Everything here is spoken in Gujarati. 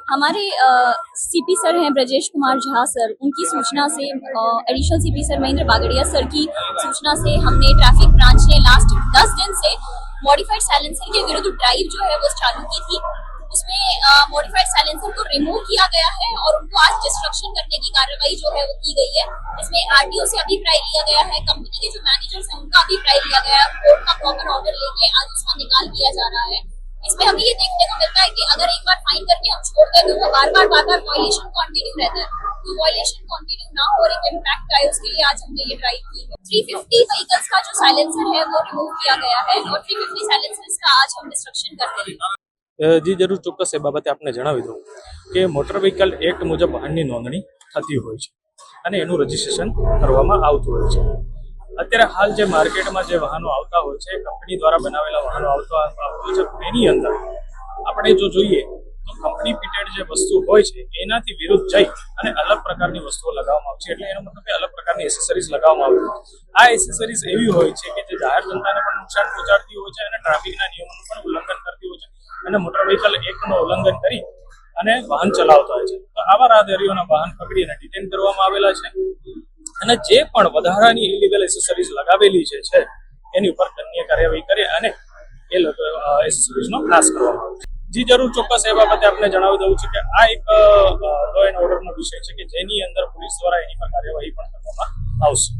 हमारे सीपी सर हैं ब्रजेश कुमार झा सर, उनकी सूचना से additional CP sir Mahendra Bagadia sir की सूचना से हमने ट्रैफिक ब्रांच ने लास्ट 10 दिन से मॉडिफाइड साइलेंसर के विरुद्ध ड्राइव जो है वो चालू की थी। उसमें मॉडिफाइड साइलेंसर को रिमूव किया गया है और उनको आज डिस्ट्रक्शन करने की कार्रवाई जो है वो की गई है। इसमें आरटीओ से अभिप्राय लिया गया है, कंपनी के जो मैनेजर्स हैं उनका अभिप्राय लिया गया है, कोर्ट का प्रॉपर ऑर्डर लेके आज उसका निकाल किया जा रहा है। इसमें हमें ये देखने को मिलता है कि अगर एक बार फाइन करके हम छोड़ दें तो वो बार बार वॉयलेशन कंटिन्यू रहता है। तो वॉयलेशन कंटिन्यू ना हो और एक इम्पैक्ट आए उसके लिए आज हमने ये ड्राइव की है। 350 व्हीकल्स का जो साइलेंसर है वो रिमूव किया गया है और 350 साइलेंसर्स का आज हम डिस्ट्रक्शन करते हैं। जी जरूर ચોક્કસ એ બાબતે આપને જણાવી દઉં કે મોટર વ્હીકલ એક્ટ મુજબ વાહનની નોંધણી થતી હોય છે અને એનું રજીસ્ટ્રેશન કરવામાં આવતું હોય છે। અત્યારે હાલ જે માર્કેટમાં જે વાહનો આવતા હોય છે કંપની દ્વારા બનાવેલા વાહનો આવતા હોય છે એની અંદર આપણે જો જોઈએ તો કંપની ફિટેડ જે વસ્તુ હોય છે એનાથી વિરુદ્ધ જઈ અને અલગ પ્રકારની વસ્તુઓ લગાવવામાં આવે છે। એટલે એનો મતલબ કે અલગ પ્રકારની એસેસરીઝ લગાવવામાં આવે છે। આ એસેસરીઝ એવી હોય છે કે જે જાહેર જનતાને પણ નુકસાન પહોંચાડતી હોય છે અને ટ્રાફિકના નિયમોનું પણ ઉલ્લંઘન કરતી હોય છે અને મોટર વ્હીકલ એક્ટનું ઉલ્લંઘન કરી અને વાહન ચલાવતા હોય છે। તો આવા રાહદારીઓના વાહન પકડી અને ડિટેન કરવામાં આવેલા છે અને જે પણ વધારાની ઇલીગલ એસેસરીઝ લગાવેલી છે એની ઉપર દંડનીય કાર્યવાહી કરે અને એ એસેસરીઝનો નાશ કરવામાં આવે છે। જી જરૂર ચોક્કસ એ બાબતે આપણે જણાવી દઉં છું કે આ એક લો એન્ડ ઓર્ડરનો વિષય છે કે જેની અંદર પોલીસ દ્વારા એની પર કાર્યવાહી પણ કરવામાં આવશે।